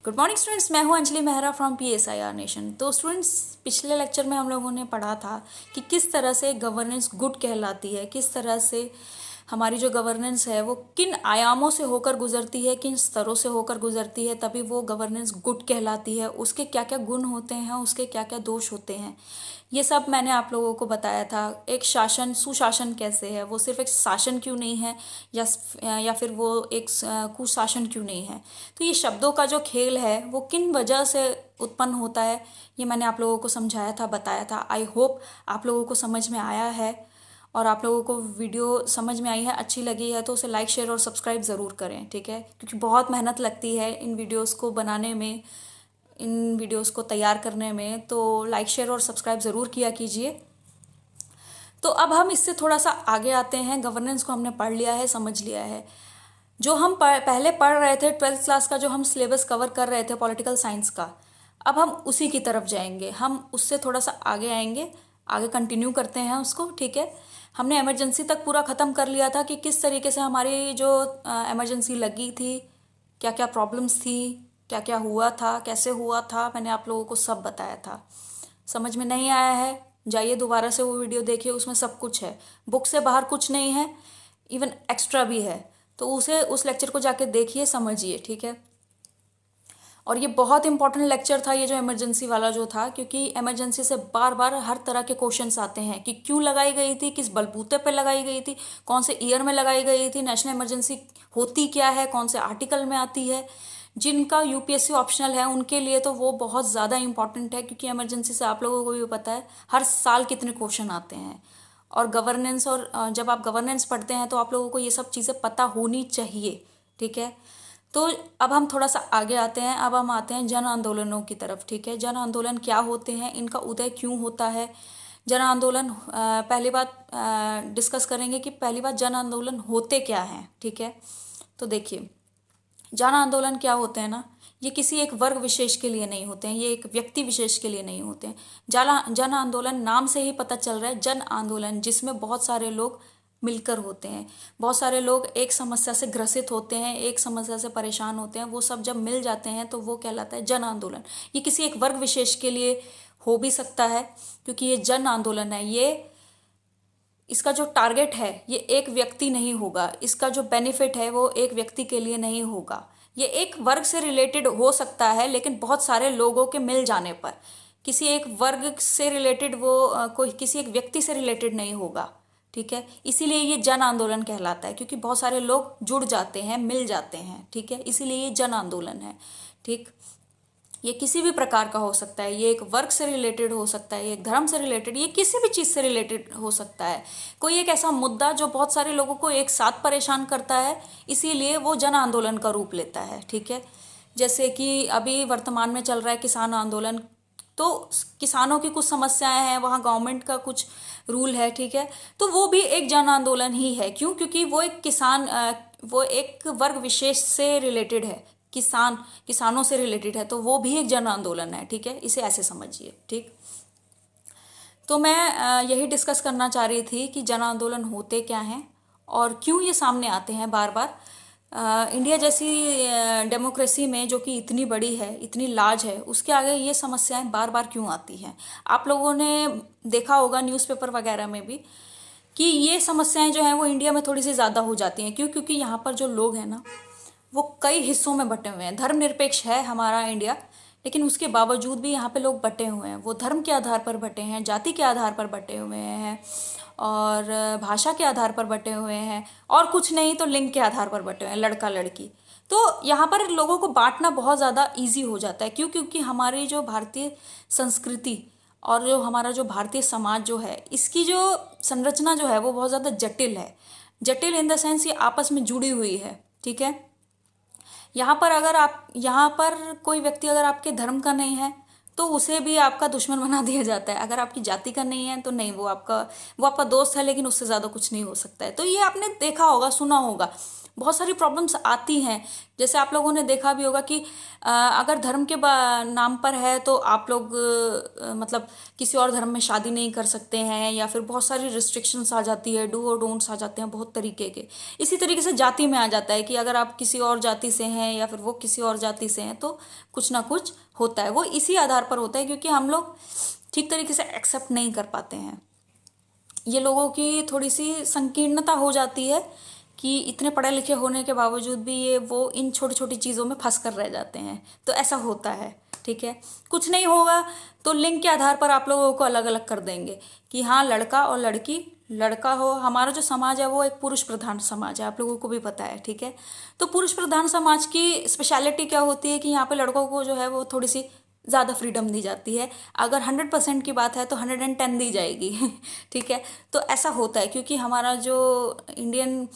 Good morning students, मैं हूं Anjali Mehra from PSIR nation. तो स्टूडेंट्स, पिछले लेक्चर में हम लोगों ने पढ़ा था कि किस तरह से गवर्नेंस गुड कहलाती है, किस तरह से हमारी जो गवर्नेंस है वो किन आयामों से होकर गुजरती है, किन स्तरों से होकर गुजरती है, तभी वो गवर्नेंस गुड कहलाती है। उसके क्या क्या गुण होते हैं, उसके क्या क्या दोष होते हैं, ये सब मैंने आप लोगों को बताया था। एक शासन, सुशासन कैसे है, वो सिर्फ एक शासन क्यों नहीं है, या फिर वो एक कुशासन क्यों नहीं है। तो ये शब्दों का जो खेल है वो किन वजह से उत्पन्न होता है, ये मैंने आप लोगों को समझाया था, बताया था। आई होप आप लोगों को समझ में आया है, और आप लोगों को वीडियो समझ में आई है, अच्छी लगी है तो उसे लाइक, शेयर और सब्सक्राइब ज़रूर करें, ठीक है। क्योंकि बहुत मेहनत लगती है इन वीडियोस को बनाने में, इन वीडियोस को तैयार करने में, तो लाइक, शेयर और सब्सक्राइब ज़रूर किया कीजिए। तो अब हम इससे थोड़ा सा आगे आते हैं। गवर्नेंस को हमने पढ़ लिया है, समझ लिया है। जो हम पहले पढ़ रहे थे 12th क्लास का, जो हम सिलेबस कवर कर रहे थे पॉलिटिकल साइंस का, अब हम उसी की तरफ जाएंगे। हम उससे थोड़ा सा आगे आएंगे, आगे कंटिन्यू करते हैं उसको, ठीक है। हमने इमरजेंसी तक पूरा ख़त्म कर लिया था कि किस तरीके से हमारी जो इमरजेंसी लगी थी, क्या क्या प्रॉब्लम्स थी, क्या क्या हुआ था, कैसे हुआ था, मैंने आप लोगों को सब बताया था। समझ में नहीं आया है, जाइए दोबारा से वो वीडियो देखिए, उसमें सब कुछ है। बुक से बाहर कुछ नहीं है, इवन एक्स्ट्रा भी है। तो उस लेक्चर को जाके देखिए, समझिए, ठीक है। और ये बहुत इंपॉर्टेंट लेक्चर था, ये जो इमरजेंसी वाला जो था, क्योंकि इमरजेंसी से बार बार हर तरह के क्वेश्चंस आते हैं कि क्यों लगाई गई थी, किस बलबूते पे लगाई गई थी, कौन से ईयर में लगाई गई थी, नेशनल इमरजेंसी होती क्या है, कौन से आर्टिकल में आती है। जिनका UPSC ऑप्शनल है उनके लिए तो वो बहुत ज़्यादा इंपॉर्टेंट है, क्योंकि इमरजेंसी से आप लोगों को भी पता है हर साल कितने क्वेश्चन आते हैं। और गवर्नेंस, और जब आप गवर्नेंस पढ़ते हैं तो आप लोगों को ये सब चीज़ें पता होनी चाहिए, ठीक है। तो अब हम थोड़ा सा आगे आते हैं। अब हम आते हैं जन आंदोलनों की तरफ, ठीक है। जन आंदोलन क्या होते हैं, इनका उदय क्यों होता है। जन आंदोलन, पहली बात डिस्कस करेंगे कि पहली बात जन आंदोलन होते क्या हैं, ठीक है। तो देखिए, जन आंदोलन क्या होते हैं ना, ये किसी एक वर्ग विशेष के लिए नहीं होते हैं, ये एक व्यक्ति विशेष के लिए नहीं होते हैं। जन आंदोलन, नाम से ही पता चल रहा है जन आंदोलन, जिसमें बहुत सारे लोग मिलकर होते हैं। बहुत सारे लोग एक समस्या से ग्रसित होते हैं, एक समस्या से परेशान होते हैं, वो सब जब मिल जाते हैं तो वो कहलाता है जन आंदोलन। ये किसी एक वर्ग विशेष के लिए हो भी सकता है, क्योंकि ये जन आंदोलन है। ये इसका जो टारगेट है ये एक व्यक्ति नहीं होगा, इसका जो बेनिफिट है वो एक व्यक्ति के लिए नहीं होगा। ये एक वर्ग से रिलेटेड हो सकता है, लेकिन बहुत सारे लोगों के मिल जाने पर। किसी एक वर्ग से रिलेटेड वो कोई किसी एक व्यक्ति से रिलेटेड नहीं होगा, ठीक है। इसीलिए ये जन आंदोलन कहलाता है, क्योंकि बहुत सारे लोग जुड़ जाते हैं, मिल जाते हैं, ठीक है। इसीलिए ये जन आंदोलन है, ठीक। ये किसी भी प्रकार का हो सकता है, ये एक वर्ग से रिलेटेड हो सकता है, ये एक धर्म से रिलेटेड, ये किसी भी चीज़ से रिलेटेड हो सकता है। कोई एक ऐसा मुद्दा जो बहुत सारे लोगों को एक साथ परेशान करता है, इसीलिए वो जन आंदोलन का रूप लेता है, ठीक है। जैसे कि अभी वर्तमान में चल रहा है किसान आंदोलन, तो किसानों की कुछ समस्याएं हैं, वहाँ गवर्नमेंट का कुछ रूल है, ठीक है। तो वो भी एक जन आंदोलन ही है। क्यों? क्योंकि वो एक वो एक वर्ग विशेष से रिलेटेड है, किसानों से रिलेटेड है, तो वो भी एक जन आंदोलन है, ठीक है। इसे ऐसे समझिए, ठीक। तो मैं यही डिस्कस करना चाह रही थी कि जन आंदोलन होते क्या हैं और क्यों ये सामने आते हैं बार बार। इंडिया जैसी डेमोक्रेसी में, जो कि इतनी बड़ी है, इतनी लार्ज है, उसके आगे ये समस्याएं बार बार क्यों आती हैं। आप लोगों ने देखा होगा न्यूज़पेपर वगैरह में भी कि ये समस्याएं जो हैं वो इंडिया में थोड़ी सी ज़्यादा हो जाती हैं। क्यों? क्योंकि यहाँ पर जो लोग हैं ना, वो कई हिस्सों में बटे हुए हैं। धर्मनिरपेक्ष है हमारा इंडिया, लेकिन उसके बावजूद भी यहाँ पे लोग बटे हुए हैं। वो धर्म के आधार पर बटे हैं, जाति के आधार पर बटे हुए हैं, और भाषा के आधार पर बटे हुए हैं, और कुछ नहीं तो लिंग के आधार पर बटे हुए हैं, लड़का लड़की। तो यहाँ पर लोगों को बांटना बहुत ज़्यादा ईजी हो जाता है। क्यों? क्योंकि हमारी जो भारतीय संस्कृति और जो हमारा जो भारतीय समाज जो है, इसकी जो संरचना जो है वो बहुत ज़्यादा जटिल है। जटिल इन द सेंस ये आपस में जुड़ी हुई है, ठीक है। यहाँ पर कोई व्यक्ति अगर आपके धर्म का नहीं है तो उसे भी आपका दुश्मन बना दिया जाता है। अगर आपकी जाति का नहीं है तो नहीं, वो आपका दोस्त है, लेकिन उससे ज़्यादा कुछ नहीं हो सकता है। तो ये आपने देखा होगा, सुना होगा। बहुत सारी प्रॉब्लम्स आती हैं। जैसे आप लोगों ने देखा भी होगा कि अगर धर्म के नाम पर है तो आप लोग मतलब किसी और धर्म में शादी नहीं कर सकते हैं, या फिर बहुत सारी रिस्ट्रिक्शंस आ जाती है, डू और डोंट्स आ जाते हैं बहुत तरीके के। इसी तरीके से जाति में आ जाता है कि अगर आप किसी और जाति से हैं या फिर वो किसी और जाति से हैं तो कुछ ना कुछ होता है। वो इसी आधार पर होता है क्योंकि हम लोग ठीक तरीके से एक्सेप्ट नहीं कर पाते हैं। ये लोगों की थोड़ी सी संकीर्णता हो जाती है कि इतने पढ़े लिखे होने के बावजूद भी ये वो इन छोटी छोटी चीज़ों में फंस कर रह जाते हैं। तो ऐसा होता है, ठीक है। कुछ नहीं होगा तो लिंग के आधार पर आप लोगों को अलग अलग कर देंगे कि हाँ लड़का और लड़की, लड़का हो, हमारा जो समाज है वो एक पुरुष प्रधान समाज है, आप लोगों को भी पता है, ठीक है। तो पुरुष प्रधान समाज की स्पेशलिटी क्या होती है कि यहाँ पे लड़कों को जो है वो थोड़ी सी ज़्यादा फ्रीडम दी जाती है। अगर 100% की बात है तो 110 दी जाएगी ठीक है। तो ऐसा होता है क्योंकि हमारा जो इंडियन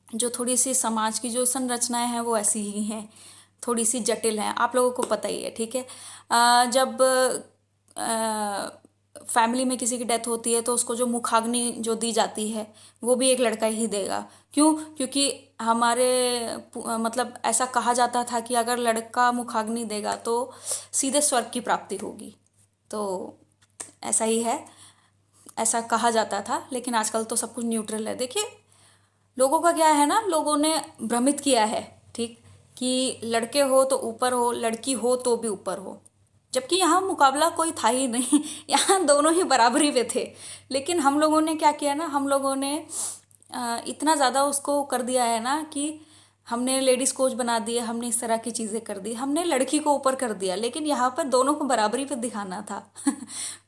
जो थोड़ी सी समाज की जो संरचनाएं हैं वो ऐसी ही हैं, थोड़ी सी जटिल हैं, आप लोगों को पता ही है, ठीक है। जब फैमिली में किसी की डेथ होती है तो उसको जो मुखाग्नि जो दी जाती है वो भी एक लड़का ही देगा। क्यों? क्योंकि हमारे मतलब ऐसा कहा जाता था कि अगर लड़का मुखाग्नि देगा तो सीधे स्वर्ग की प्राप्ति होगी। तो ऐसा ही है, ऐसा कहा जाता था, लेकिन आजकल तो सब कुछ न्यूट्रल है। देखिए लोगों का क्या है ना, लोगों ने भ्रमित किया है, ठीक, कि लड़के हो तो ऊपर हो, लड़की हो तो भी ऊपर हो, जबकि यहाँ मुकाबला कोई था ही नहीं यहाँ दोनों ही बराबरी पे थे। लेकिन हम लोगों ने क्या किया ना, हम लोगों ने इतना ज़्यादा उसको कर दिया है ना कि हमने लेडीज़ कोच बना दिया, हमने इस तरह की चीज़ें कर दी, हमने लड़की को ऊपर कर दिया, लेकिन यहाँ पर दोनों को बराबरी पे दिखाना था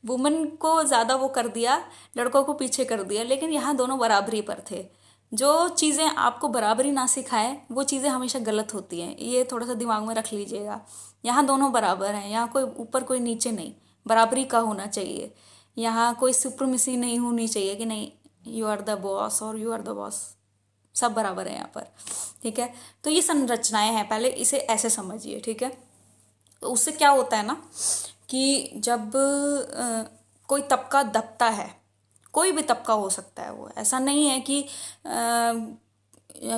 वुमेन को ज़्यादा वो कर दिया, लड़कों को पीछे कर दिया, लेकिन यहाँ दोनों बराबरी पर थे। जो चीज़ें आपको बराबरी ना सिखाएं वो चीज़ें हमेशा गलत होती हैं, ये थोड़ा सा दिमाग में रख लीजिएगा। यहाँ दोनों बराबर हैं, यहाँ कोई ऊपर कोई नीचे नहीं, बराबरी का होना चाहिए। यहाँ कोई सुप्रीमेसी नहीं होनी चाहिए कि नहीं यू आर द बॉस और यू आर द बॉस, सब बराबर है यहाँ पर, ठीक है। तो ये संरचनाएं हैं, पहले इसे ऐसे समझिए, ठीक है। तो उससे क्या होता है ना कि जब कोई तबका दबता है, कोई भी तबका हो सकता है, वो ऐसा नहीं है कि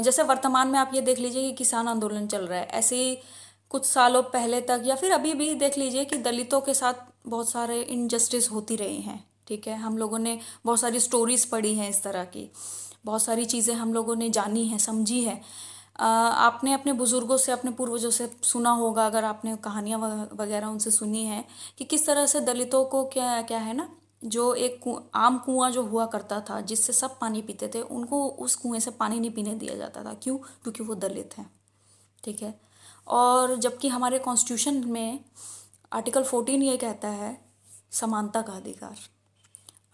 जैसे वर्तमान में आप ये देख लीजिए कि किसान आंदोलन चल रहा है, ऐसे ही कुछ सालों पहले तक या फिर अभी भी देख लीजिए कि दलितों के साथ बहुत सारे इनजस्टिस होती रही हैं, ठीक है। हम लोगों ने बहुत सारी स्टोरीज पढ़ी हैं इस तरह की, बहुत सारी चीज़ें हम लोगों ने जानी हैं, समझी हैं। आपने अपने बुज़ुर्गों से, अपने पूर्वजों से सुना होगा, अगर आपने कहानियाँ वगैरह उनसे सुनी हैं कि किस तरह से दलितों को क्या क्या है ना, जो एक आम कुआं जो हुआ करता था जिससे सब पानी पीते थे, उनको उस कुएं से पानी नहीं पीने दिया जाता था। क्यों? क्योंकि वो दलित हैं, ठीक है। और जबकि हमारे कॉन्स्टिट्यूशन में आर्टिकल 14 ये कहता है समानता का अधिकार,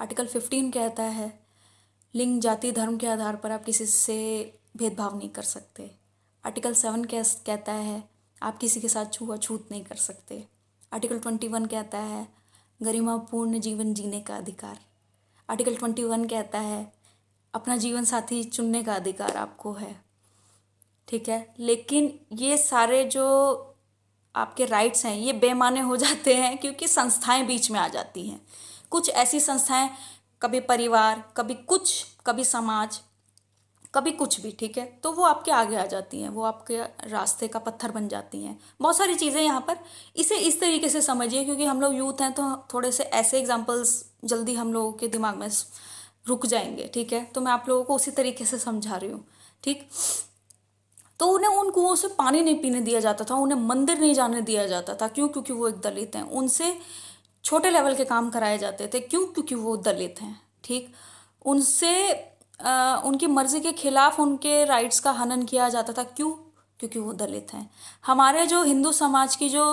आर्टिकल 15 कहता है लिंग जाति धर्म के आधार पर आप किसी से भेदभाव नहीं कर सकते, आर्टिकल 7 कहता है आप किसी के साथ छुआछूत नहीं कर सकते, आर्टिकल 21 कहता है गरिमापूर्ण जीवन जीने का अधिकार, आर्टिकल 21 कहता है अपना जीवन साथी चुनने का अधिकार आपको है, ठीक है। लेकिन ये सारे जो आपके राइट्स हैं ये बेमाने हो जाते हैं क्योंकि संस्थाएं बीच में आ जाती हैं। कुछ ऐसी संस्थाएं, कभी परिवार, कभी कुछ, कभी समाज, कभी कुछ भी, ठीक है, तो वो आपके आगे आ जाती हैं, वो आपके रास्ते का पत्थर बन जाती हैं। बहुत सारी चीज़ें यहाँ पर, इसे इस तरीके से समझिए क्योंकि हम लोग यूथ हैं तो थोड़े से ऐसे एग्जाम्पल्स जल्दी हम लोगों के दिमाग में रुक जाएंगे, ठीक है। तो मैं आप लोगों को उसी तरीके से समझा रही हूँ, ठीक। तो उन्हें उन कुओं से पानी नहीं पीने दिया जाता था, उन्हें मंदिर नहीं जाने दिया जाता था। क्यों? क्योंकि वो एक दलित हैं। उनसे छोटे लेवल के काम कराए जाते थे। क्यों? क्योंकि वो दलित हैं, ठीक। उनसे उनकी मर्जी के खिलाफ उनके राइट्स का हनन किया जाता था। क्यों? क्योंकि वो दलित हैं। हमारे जो हिंदू समाज की जो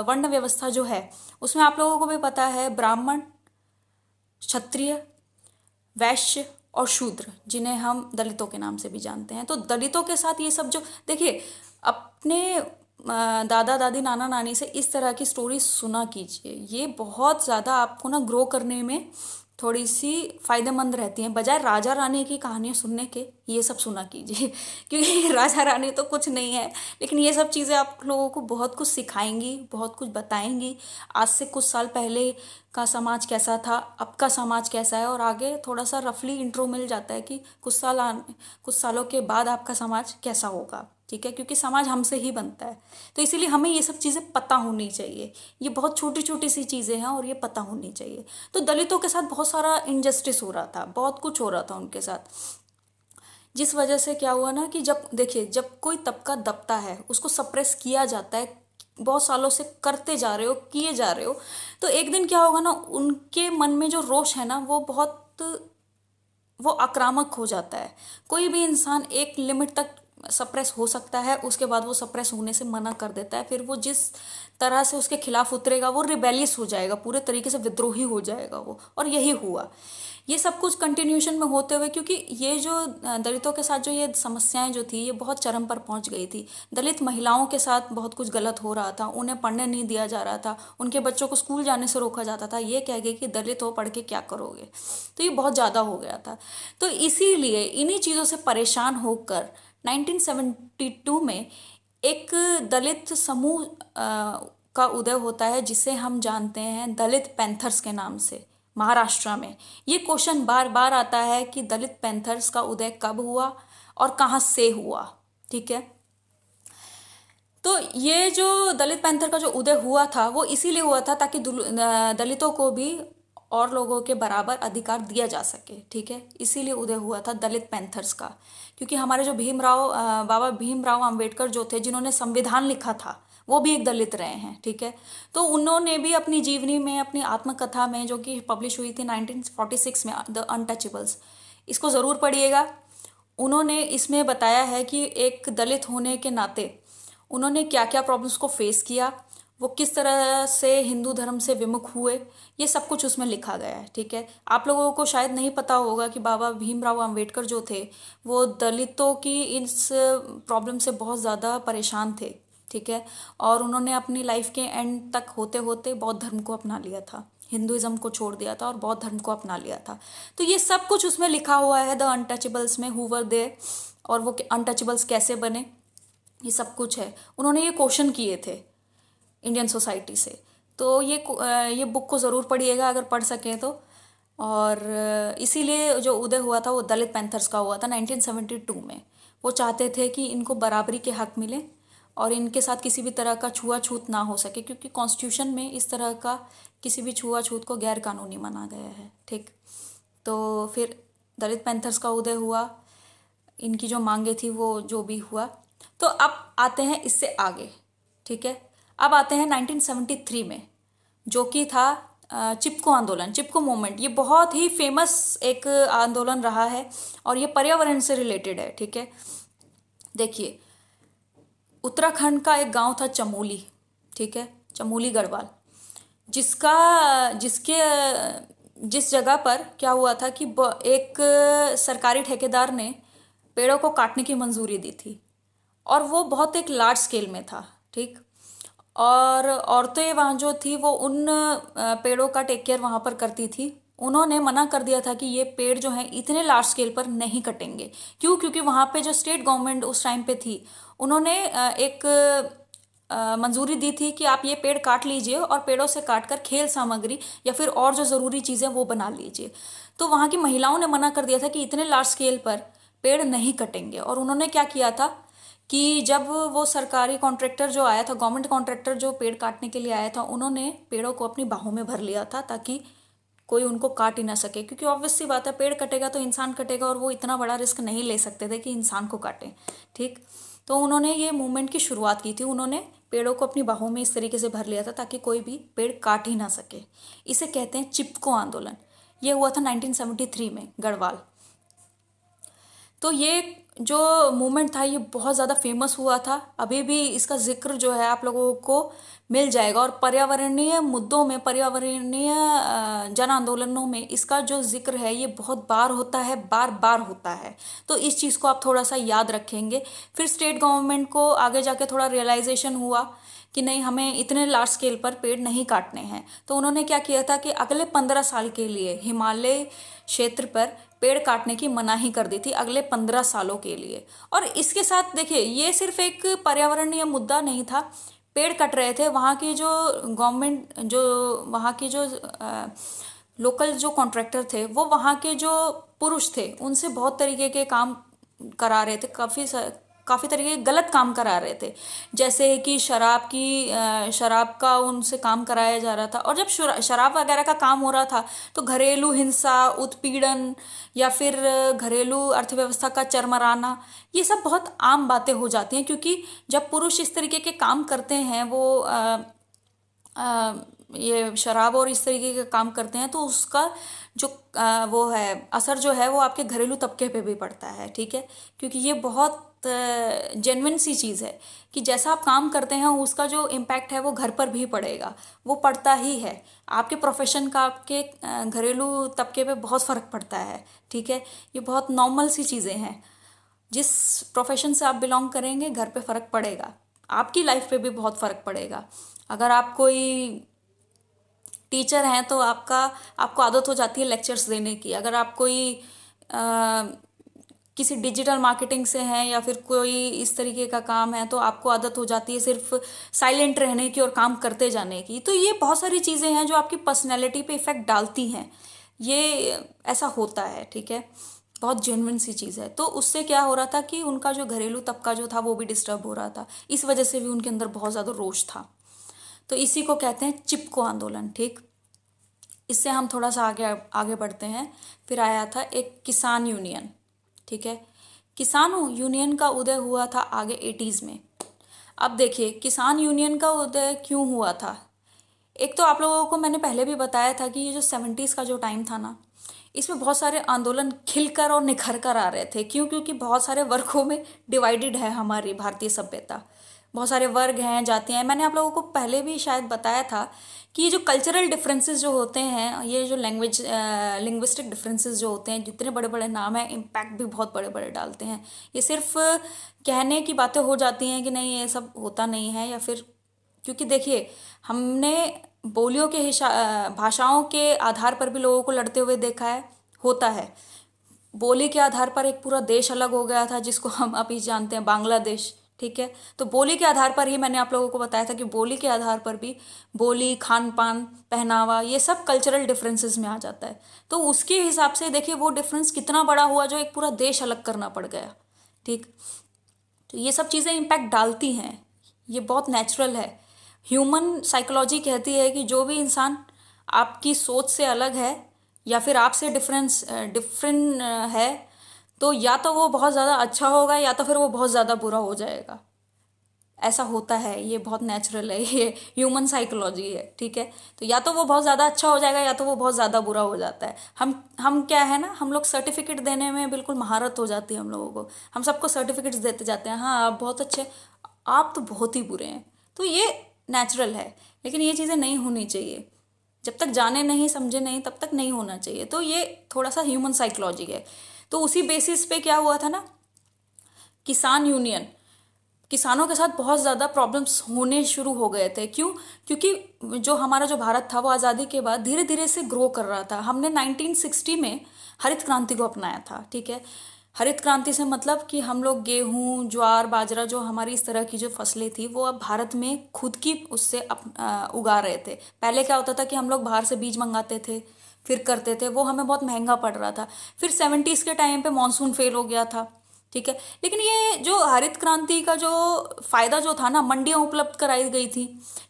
वर्ण व्यवस्था जो है उसमें आप लोगों को भी पता है ब्राह्मण, क्षत्रिय, वैश्य और शूद्र, जिन्हें हम दलितों के नाम से भी जानते हैं। तो दलितों के साथ ये सब जो, देखिए अपने दादा दादी नाना नानी से इस तरह की स्टोरी सुना कीजिए, ये बहुत ज़्यादा आपको ना ग्रो करने में थोड़ी सी फायदेमंद रहती हैं। बजाय राजा रानी की कहानियाँ सुनने के ये सब सुना कीजिए क्योंकि राजा रानी तो कुछ नहीं है, लेकिन ये सब चीज़ें आप लोगों को बहुत कुछ सिखाएंगी, बहुत कुछ बताएंगी। आज से कुछ साल पहले का समाज कैसा था, अब का समाज कैसा है, और आगे थोड़ा सा रफली इंट्रो मिल जाता है कि कुछ सालों के बाद आपका समाज कैसा होगा। ठीक है, क्योंकि समाज हमसे ही बनता है, तो इसीलिए हमें ये सब चीज़ें पता होनी चाहिए। ये बहुत छोटी छोटी सी चीज़ें हैं और ये पता होनी चाहिए। तो दलितों के साथ बहुत सारा इनजस्टिस हो रहा था, बहुत कुछ हो रहा था उनके साथ, जिस वजह से क्या हुआ ना कि जब देखिए, जब कोई तबका दबता है उसको सप्रेस किया जाता है, बहुत सालों से करते जा रहे हो, किए जा रहे हो, तो एक दिन क्या होगा ना, उनके मन में जो रोष है ना वो आक्रामक हो जाता है। कोई भी इंसान एक लिमिट तक सप्रेस हो सकता है, उसके बाद वो सप्रेस होने से मना कर देता है। फिर वो जिस तरह से उसके खिलाफ उतरेगा वो रिबेलियस हो जाएगा, पूरे तरीके से विद्रोही हो जाएगा वो, और यही हुआ। ये सब कुछ कंटिन्यूशन में होते हुए, क्योंकि ये जो दलितों के साथ जो ये समस्याएं जो थी ये बहुत चरम पर पहुंच गई थी। दलित महिलाओं के साथ बहुत कुछ गलत हो रहा था, उन्हें पढ़ने नहीं दिया जा रहा था, उनके बच्चों को स्कूल जाने से रोका जाता था, ये कह गए कि दलित हो, पढ़ के क्या करोगे। तो ये बहुत ज़्यादा हो गया था। तो इसीलिए इन्हीं चीज़ों से परेशान होकर 1972 में एक दलित समूह का उदय होता है, जिसे हम जानते हैं दलित पैंथर्स के नाम से। महाराष्ट्र में ये क्वेश्चन बार बार आता है कि दलित पैंथर्स का उदय कब हुआ और कहाँ से हुआ। ठीक है, तो ये जो दलित पैंथर का जो उदय हुआ था वो इसीलिए हुआ था ताकि दलितों को भी और लोगों के बराबर अधिकार दिया जा सके। ठीक है, इसीलिए उदय हुआ था दलित पैंथर्स का, क्योंकि हमारे जो बाबा भीमराव अंबेडकर जो थे, जिन्होंने संविधान लिखा था, वो भी एक दलित रहे हैं। ठीक है, तो उन्होंने भी अपनी जीवनी में, अपनी आत्मकथा में, जो कि पब्लिश हुई थी 1946 में, द अनटचेबल्स, इसको ज़रूर पढ़िएगा। उन्होंने इसमें बताया है कि एक दलित होने के नाते उन्होंने क्या क्या प्रॉब्लम्स को फेस किया, वो किस तरह से हिंदू धर्म से विमुख हुए, ये सब कुछ उसमें लिखा गया है। ठीक है, आप लोगों को शायद नहीं पता होगा कि बाबा भीमराव अंबेडकर जो थे वो दलितों की इस प्रॉब्लम से बहुत ज़्यादा परेशान थे। ठीक है, और उन्होंने अपनी लाइफ के एंड तक होते होते बौद्ध धर्म को अपना लिया था, हिंदुइज्म को छोड़ दिया था और बौद्ध धर्म को अपना लिया था। तो ये सब कुछ उसमें लिखा हुआ है द अनटचेबल्स में, हु वर देयर, और वो अनटचेबल्स कैसे बने, ये सब कुछ है। उन्होंने ये क्वेश्चन किए थे इंडियन सोसाइटी से। तो ये बुक को ज़रूर पढ़िएगा अगर पढ़ सकें तो। और इसीलिए जो उदय हुआ था वो दलित पैंथर्स का हुआ था 1972 में। वो चाहते थे कि इनको बराबरी के हक मिले और इनके साथ किसी भी तरह का छुआछूत ना हो सके, क्योंकि कॉन्स्टिट्यूशन में इस तरह का किसी भी छुआछूत को गैर कानूनी माना गया है। ठीक, तो फिर दलित पैंथर्स का उदय हुआ, इनकी जो मांगे थी वो जो भी हुआ। तो अब आते हैं इससे आगे। ठीक है, अब आते हैं 1973 में, जो कि था चिपको आंदोलन, चिपको मूवमेंट। ये बहुत ही फेमस एक आंदोलन रहा है और ये पर्यावरण से रिलेटेड है। ठीक है, देखिए, उत्तराखंड का एक गांव था चमोली। ठीक है, चमोली गढ़वाल, जिस जगह पर क्या हुआ था कि एक सरकारी ठेकेदार ने पेड़ों को काटने की मंजूरी दी थी, और वो बहुत एक लार्ज स्केल में था। ठीक, और औरतें वहाँ जो थी वो उन पेड़ों का टेक केयर वहाँ पर करती थी। उन्होंने मना कर दिया था कि ये पेड़ जो हैं इतने लार्ज स्केल पर नहीं कटेंगे। क्यों? क्योंकि वहाँ पे जो स्टेट गवर्नमेंट उस टाइम पे थी, उन्होंने एक मंजूरी दी थी कि आप ये पेड़ काट लीजिए और पेड़ों से काट कर खेल सामग्री या फिर और जो ज़रूरी चीज़ें वो बना लीजिए। तो वहाँ की महिलाओं ने मना कर दिया था कि इतने लार्ज स्केल पर पेड़ नहीं कटेंगे। और उन्होंने क्या किया था कि जब वो सरकारी कॉन्ट्रैक्टर जो आया था, गवर्नमेंट कॉन्ट्रैक्टर जो पेड़ काटने के लिए आया था, उन्होंने पेड़ों को अपनी बाहों में भर लिया था ताकि कोई उनको काट ही ना सके। क्योंकि ऑब्वियस सी बात है, पेड़ कटेगा तो इंसान कटेगा, और वो इतना बड़ा रिस्क नहीं ले सकते थे कि इंसान को काटें। ठीक, तो उन्होंने ये मूवमेंट की शुरुआत की थी। उन्होंने पेड़ों को अपनी बाहों में इस तरीके से भर लिया था ताकि कोई भी पेड़ काट ही ना सके। इसे कहते हैं चिपको आंदोलन। ये हुआ था 1973 में गढ़वाल। तो ये जो मूवमेंट था ये बहुत ज़्यादा फेमस हुआ था। अभी भी इसका जिक्र जो है आप लोगों को मिल जाएगा, और पर्यावरणीय मुद्दों में, पर्यावरणीय जन आंदोलनों में इसका जो जिक्र है ये बहुत बार होता है, बार बार होता है। तो इस चीज़ को आप थोड़ा सा याद रखेंगे। फिर स्टेट गवर्नमेंट को आगे जाके थोड़ा रियलाइजेशन हुआ कि नहीं, हमें इतने लार्ज स्केल पर पेड़ नहीं काटने हैं। तो उन्होंने क्या किया था कि अगले 15 साल के लिए हिमालय क्षेत्र पर पेड़ काटने की मनाही कर दी थी, अगले 15 सालों के लिए। और इसके साथ देखिए, ये सिर्फ एक पर्यावरणीय मुद्दा नहीं था, पेड़ कट रहे थे, वहाँ की जो गवर्नमेंट, जो वहाँ की जो लोकल जो कॉन्ट्रैक्टर थे, वो वहाँ के जो पुरुष थे उनसे बहुत तरीके के काम करा रहे थे, काफ़ी तरीके के गलत काम करा रहे थे। जैसे कि शराब का उनसे काम कराया जा रहा था, और जब शराब वगैरह का काम हो रहा था तो घरेलू हिंसा, उत्पीड़न, या फिर घरेलू अर्थव्यवस्था का चरमराना, ये सब बहुत आम बातें हो जाती हैं। क्योंकि जब पुरुष इस तरीके के काम करते हैं, वो ये शराब और इस तरीके के काम करते हैं, तो उसका जो वो है असर जो है वो आपके घरेलू तबके पे भी पड़ता है, ठीक है। क्योंकि ये बहुत जेन्युइन सी चीज़ है कि जैसा आप काम करते हैं उसका जो इम्पैक्ट है वो घर पर भी पड़ेगा, वो पड़ता ही है। आपके प्रोफेशन का आपके घरेलू तबके पे बहुत फ़र्क पड़ता है, ठीक है। ये बहुत नॉर्मल सी चीज़ें हैं। जिस प्रोफेशन से आप बिलोंग करेंगे घर पे फ़र्क पड़ेगा, आपकी लाइफ पे भी बहुत फ़र्क पड़ेगा। अगर आप कोई टीचर हैं तो आपको आदत हो जाती है लेक्चर्स देने की। अगर आप कोई किसी डिजिटल मार्केटिंग से हैं या फिर कोई इस तरीके का काम है, तो आपको आदत हो जाती है सिर्फ साइलेंट रहने की और काम करते जाने की। तो ये बहुत सारी चीज़ें हैं जो आपकी पर्सनैलिटी पे इफ़ेक्ट डालती हैं। ये ऐसा होता है, ठीक है, बहुत जेन्युइन सी चीज़ है। तो उससे क्या हो रहा था कि उनका जो घरेलू तबका जो था वो भी डिस्टर्ब हो रहा था, इस वजह से भी उनके अंदर बहुत ज़्यादा रोष था। तो इसी को कहते हैं चिपको आंदोलन, ठीक। इससे हम थोड़ा सा आगे आगे बढ़ते हैं। फिर आया था एक किसान यूनियन, ठीक है। किसान यूनियन का उदय हुआ था आगे 80s में। अब देखिए, किसान यूनियन का उदय क्यों हुआ था। एक तो आप लोगों को मैंने पहले भी बताया था कि ये जो 70s का जो टाइम था ना, इसमें बहुत सारे आंदोलन खिलकर और निखर कर आ रहे थे। क्यों? क्योंकि बहुत सारे वर्गों में डिवाइडेड है हमारी भारतीय सभ्यता। बहुत सारे वर्ग हैं, जातियाँ हैं। मैंने आप लोगों को पहले भी शायद बताया था कि ये जो कल्चरल डिफरेंसेस जो होते हैं, ये जो लिंग्विस्टिक डिफरेंसेस जो होते हैं, जितने बड़े बड़े नाम हैं, इम्पैक्ट भी बहुत बड़े बड़े डालते हैं। ये सिर्फ कहने की बातें हो जाती हैं कि नहीं ये सब होता नहीं है, या फिर क्योंकि देखिए, हमने बोलियों के भाषाओं के आधार पर भी लोगों को लड़ते हुए देखा है, होता है। बोली के आधार पर एक पूरा देश अलग हो गया था, जिसको हम अभी जानते हैं बांग्लादेश, ठीक है। तो बोली के आधार पर ही मैंने आप लोगों को बताया था कि बोली के आधार पर भी बोली, खान पान, पहनावा, ये सब कल्चरल डिफरेंसेस में आ जाता है। तो उसके हिसाब से देखिए वो डिफरेंस कितना बड़ा हुआ, जो एक पूरा देश अलग करना पड़ गया, ठीक। तो ये सब चीज़ें इम्पैक्ट डालती हैं, ये बहुत नेचुरल है। ह्यूमन साइकोलॉजी कहती है कि जो भी इंसान आपकी सोच से अलग है या फिर आपसे डिफरेंट है, तो या तो वो बहुत ज़्यादा अच्छा होगा या तो फिर वो बहुत ज़्यादा बुरा हो जाएगा। ऐसा होता है, ये बहुत नेचुरल है, ये ह्यूमन साइकोलॉजी है, ठीक है। तो या तो वो बहुत ज़्यादा अच्छा हो जाएगा या तो वो बहुत ज़्यादा बुरा हो जाता है। हम क्या है ना, हम लोग सर्टिफिकेट देने में बिल्कुल महारत हो जाती है हम लोगों को। हम सबको सर्टिफिकेट्स देते जाते हैं, हाँ आप बहुत अच्छे, आप तो बहुत ही बुरे हैं। तो ये नेचुरल है, लेकिन ये चीज़ें नहीं होनी चाहिए। जब तक जाने नहीं, समझे नहीं, तब तक नहीं होना चाहिए। तो ये थोड़ा सा ह्यूमन साइकोलॉजी है। तो उसी बेसिस पे क्या हुआ था ना, किसान यूनियन, किसानों के साथ बहुत ज़्यादा प्रॉब्लम्स होने शुरू हो गए थे। क्यों? क्योंकि जो हमारा जो भारत था वो आज़ादी के बाद धीरे धीरे से ग्रो कर रहा था। हमने 1960 में हरित क्रांति को अपनाया था, ठीक है। हरित क्रांति से मतलब कि हम लोग गेहूँ, ज्वार, बाजरा, जो हमारी इस तरह की जो फसलें थी, वो अब भारत में खुद की उससे उगा रहे थे। पहले क्या होता था कि हम लोग बाहर से बीज मंगाते थे, फिर करते थे, वो हमें बहुत महंगा पड़ रहा था। फिर 70s के टाइम पे मानसून फेल हो गया था, ठीक है। लेकिन ये जो हरित क्रांति का जो फायदा जो था ना, मंडियाँ उपलब्ध कराई गई थी।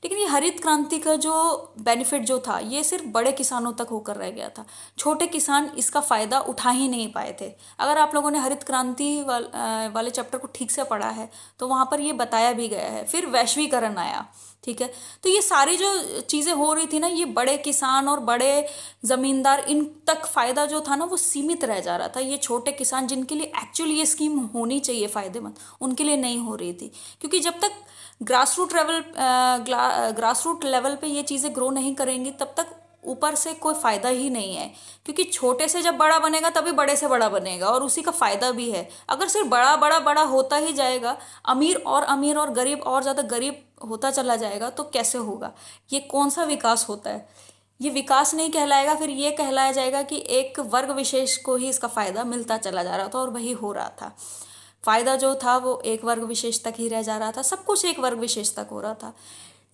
लेकिन ये हरित क्रांति का जो बेनिफिट जो था, ये सिर्फ बड़े किसानों तक होकर रह गया था। छोटे किसान इसका फ़ायदा उठा ही नहीं पाए थे। अगर आप लोगों ने हरित क्रांति वाले चैप्टर को ठीक से पढ़ा है तो वहाँ पर ये बताया भी गया है। फिर वैश्वीकरण आया, ठीक है। तो ये सारी जो चीज़ें हो रही थी ना, ये बड़े किसान और बड़े ज़मींदार इन तक फ़ायदा जो था ना वो सीमित रह जा रहा था। ये छोटे किसान जिनके लिए एक्चुअली ये स्कीम होनी चाहिए फ़ायदेमंद, उनके लिए नहीं हो रही थी। क्योंकि जब तक ग्रास रूट लेवल पे ये चीज़ें ग्रो नहीं करेंगी तब तक ऊपर से कोई फ़ायदा ही नहीं है। क्योंकि छोटे से जब बड़ा बनेगा तभी बड़े से बड़ा बनेगा और उसी का फ़ायदा भी है। अगर सिर्फ बड़ा बड़ा बड़ा होता ही जाएगा, अमीर और गरीब और ज़्यादा गरीब होता चला जाएगा, तो कैसे होगा? ये कौन सा विकास होता है? ये विकास नहीं कहलाएगा, फिर ये कहलाया जाएगा कि एक वर्ग विशेष को ही इसका फ़ायदा मिलता चला जा रहा था और वही हो रहा था। फ़ायदा जो था वो एक वर्ग विशेष तक ही रह जा रहा था, सब कुछ एक वर्ग विशेष तक हो रहा था,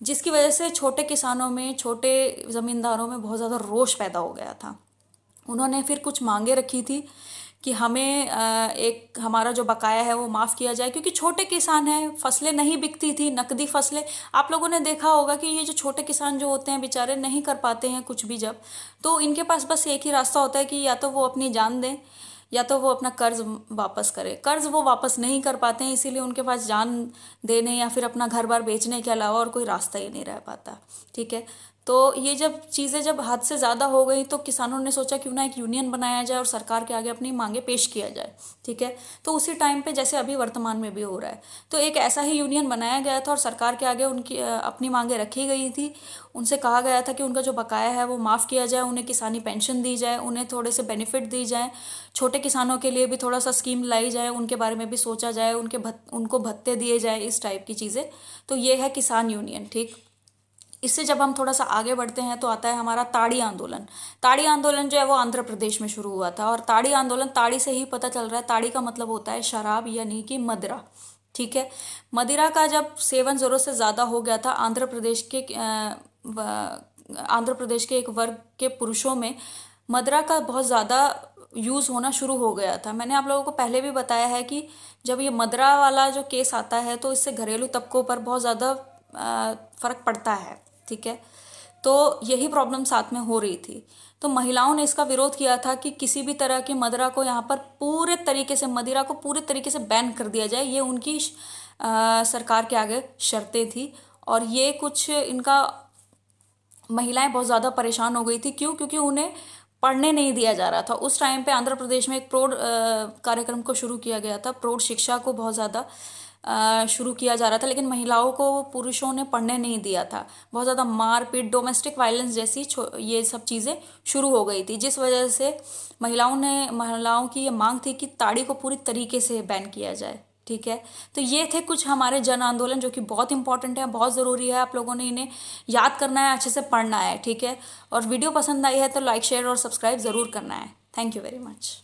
जिसकी वजह से छोटे किसानों में, छोटे ज़मींदारों में बहुत ज़्यादा रोष पैदा हो गया था। उन्होंने फिर कुछ मांगे रखी थी कि हमें एक हमारा जो बकाया है वो माफ़ किया जाए, क्योंकि छोटे किसान हैं, फसलें नहीं बिकती थी, नकदी फसलें। आप लोगों ने देखा होगा कि ये जो छोटे किसान जो होते हैं बेचारे नहीं कर पाते हैं कुछ भी जब, तो इनके पास बस एक ही रास्ता होता है कि या तो वो अपनी जान दें या तो वो अपना कर्ज वापस करें। कर्ज वो वापस नहीं कर पाते हैं, इसीलिए उनके पास जान देने या फिर अपना घर बार बेचने के अलावा और कोई रास्ता ही नहीं रह पाता। ठीक है। तो ये जब चीज़ें जब हद से ज़्यादा हो गई तो किसानों ने सोचा क्यों ना एक यूनियन बनाया जाए और सरकार के आगे अपनी मांगे पेश किया जाए। ठीक है। तो उसी टाइम पे जैसे अभी वर्तमान में भी हो रहा है, तो एक ऐसा ही यूनियन बनाया गया था और सरकार के आगे उनकी अपनी मांगे रखी गई थी। उनसे कहा गया था कि उनका जो बकाया है वो माफ़ किया जाए, उन्हें किसानी पेंशन दी जाए, उन्हें थोड़े से बेनिफिट दी जाए, छोटे किसानों के लिए भी थोड़ा सा स्कीम लाई जाए, उनके बारे में भी सोचा जाए, उनको भत्ते दिए जाए, इस टाइप की चीज़ें। तो ये है किसान यूनियन। ठीक। इससे जब हम थोड़ा सा आगे बढ़ते हैं तो आता है हमारा ताड़ी आंदोलन। ताड़ी आंदोलन जो है वो आंध्र प्रदेश में शुरू हुआ था, और ताड़ी आंदोलन, ताड़ी से ही पता चल रहा है, ताड़ी का मतलब होता है शराब यानी कि मदिरा। ठीक है। मदिरा का जब सेवन ज़रूरत से ज़्यादा हो गया था आंध्र प्रदेश के एक वर्ग के पुरुषों में मदिरा का बहुत ज़्यादा यूज़ होना शुरू हो गया था। मैंने आप लोगों को पहले भी बताया है कि जब ये मदिरा वाला जो केस आता है तो इससे घरेलू तबकों पर बहुत ज़्यादा फ़र्क पड़ता है। ठीक है। तो यही प्रॉब्लम साथ में हो रही थी। तो महिलाओं ने इसका विरोध किया था कि किसी भी तरह की मदिरा को यहाँ पर मदिरा को पूरे तरीके से बैन कर दिया जाए। ये उनकी सरकार के आगे शर्तें थी, और ये कुछ इनका महिलाएं बहुत ज़्यादा परेशान हो गई थी। क्यों? क्योंकि उन्हें पढ़ने नहीं दिया जा रहा था। उस टाइम पे आंध्र प्रदेश में एक प्रौढ़ कार्यक्रम को शुरू किया गया था, प्रौढ़ शिक्षा को बहुत ज़्यादा शुरू किया जा रहा था, लेकिन महिलाओं को पुरुषों ने पढ़ने नहीं दिया था। बहुत ज़्यादा मारपीट, डोमेस्टिक वायलेंस जैसी ये सब चीज़ें शुरू हो गई थी, जिस वजह से महिलाओं की ये मांग थी कि ताड़ी को पूरी तरीके से बैन किया जाए। ठीक है। तो ये थे कुछ हमारे जन आंदोलन जो कि बहुत इंपॉर्टेंट है, बहुत ज़रूरी है। आप लोगों ने इन्हें याद करना है, अच्छे से पढ़ना है। ठीक है। और वीडियो पसंद आई है तो लाइक, शेयर और सब्सक्राइब ज़रूर करना है। Thank you very much.